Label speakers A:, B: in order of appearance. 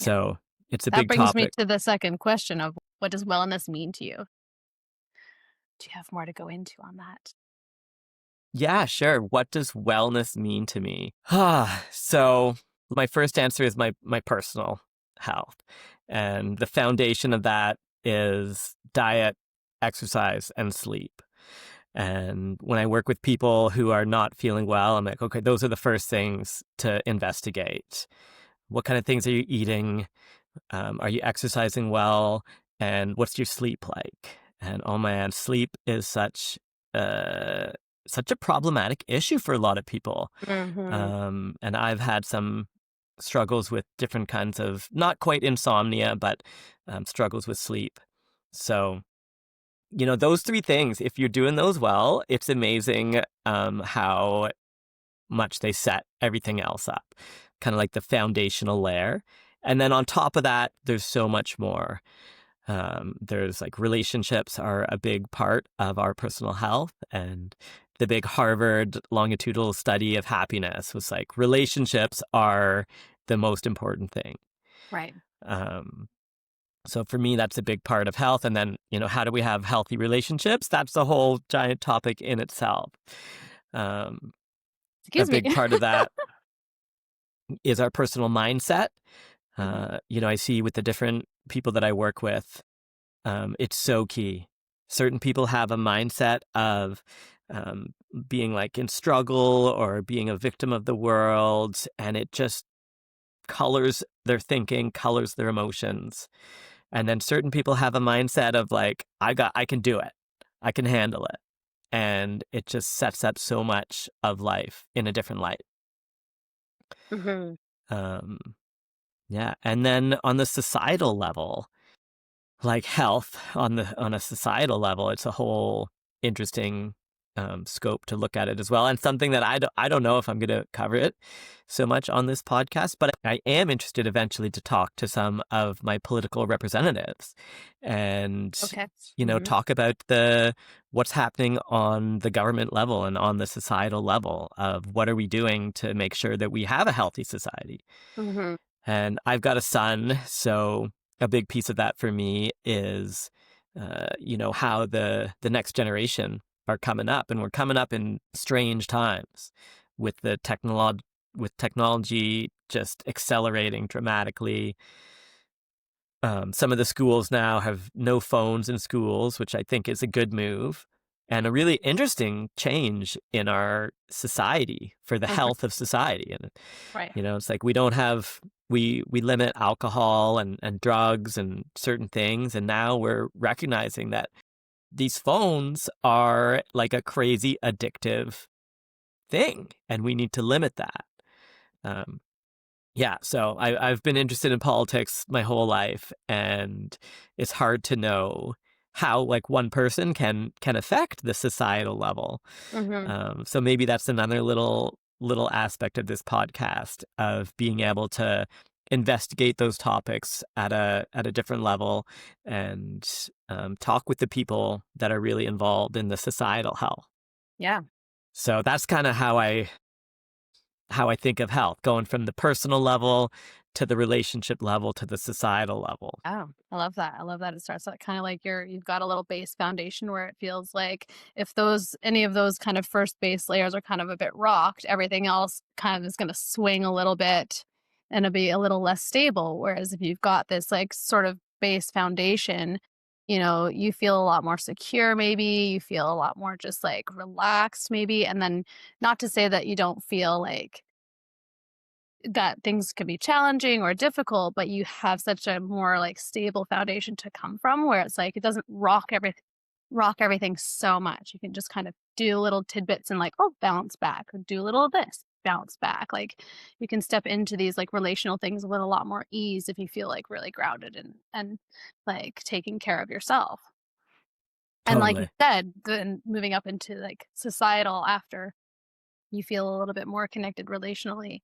A: Yeah.
B: So it's a
A: That
B: big
A: brings me
B: topic.
A: to the second question of what does wellness mean to you? Do you have more to go into on that?
B: Yeah, sure. What does wellness mean to me? So my first answer is my personal health. And the foundation of that is diet, exercise, and sleep. And when I work with people who are not feeling well, I'm like, okay, those are the first things to investigate. What kind of things are you eating? Are you exercising well? And what's your sleep like? And oh man, sleep is uh, such a problematic issue for a lot of people.
A: Mhm.
B: And I've had some struggles with different kinds of, not quite insomnia, but struggles with sleep. So, those three things, if you're doing those well, it's amazing how much they set everything else up, kind of like the foundational layer. And then on top of that, there's so much more. There's like relationships are a big part of our personal health. And the big Harvard longitudinal study of happiness was like relationships are the most important thing.
A: Right.
B: Um, so for me, that's a big part of health. And then, how do we have healthy relationships? That's a whole giant topic in itself. Um, a
A: Excuse me.
B: big part of that is our personal mindset.
A: Mhm.
B: I see with the different people that I work with, it's so key. Certain people have a mindset of being like in struggle or being a victim of the world, and it just colors their thinking, colors their emotions. And then certain people have a mindset of like, I can do it, I can handle it, and it just sets up so much of life in a different light.
A: Mhm.
B: Um, yeah, and then on the societal level, like health on a societal level, it's a whole interesting scope to look at it as well, and something that I don't know if I'm going to cover it so much on this podcast, but I am interested eventually to talk to some of my political representatives, and
A: Okay. Mhm.
B: talk about the what's happening on the government level and on the societal level of what are we doing to make sure that we have a healthy society.
A: Mhm.
B: And I've got a son, so a big piece of that for me is, how the next generation are coming up, and we're coming up in strange times with with technology just accelerating dramatically. Some of the schools now have no phones in schools, which I think is a good move and a really interesting change in our society for the
A: Mhm.
B: health of society. And
A: Right.
B: it's like we don't have we limit alcohol and drugs and certain things, and now we're recognizing that these phones are like a crazy addictive thing, and we need to limit that. Um, yeah, so I've been interested in politics my whole life, and it's hard to know how like one person can affect the societal level.
A: Mhm.
B: So maybe that's another little aspect of this podcast of being able to investigate those topics at a different level and talk with the people that are really involved in the societal health.
A: Yeah.
B: So that's kind of how I think of health, going from the personal level to the relationship level to the societal level.
A: Oh, I love that. I love that it starts out kind of like you've got a little base foundation where it feels like if those any of those kind of first base layers are kind of a bit rocked, everything else kind of is going to swing a little bit and it'll be a little less stable. Whereas if you've got this like sort of base foundation, you feel a lot more secure, maybe you feel a lot more just like relaxed, maybe. And then not to say that you don't feel like that things can be challenging or difficult, but you have such a more like stable foundation to come from where it's like it doesn't rock everything so much. You can just kind of do little tidbits and like, oh, bounce back, or do a little of this, bounce back. Like you can step into these like relational things with a lot more ease if you feel like really grounded and like taking care of yourself. And like you
B: Totally.
A: said, then moving up into like societal after you feel a little bit more connected relationally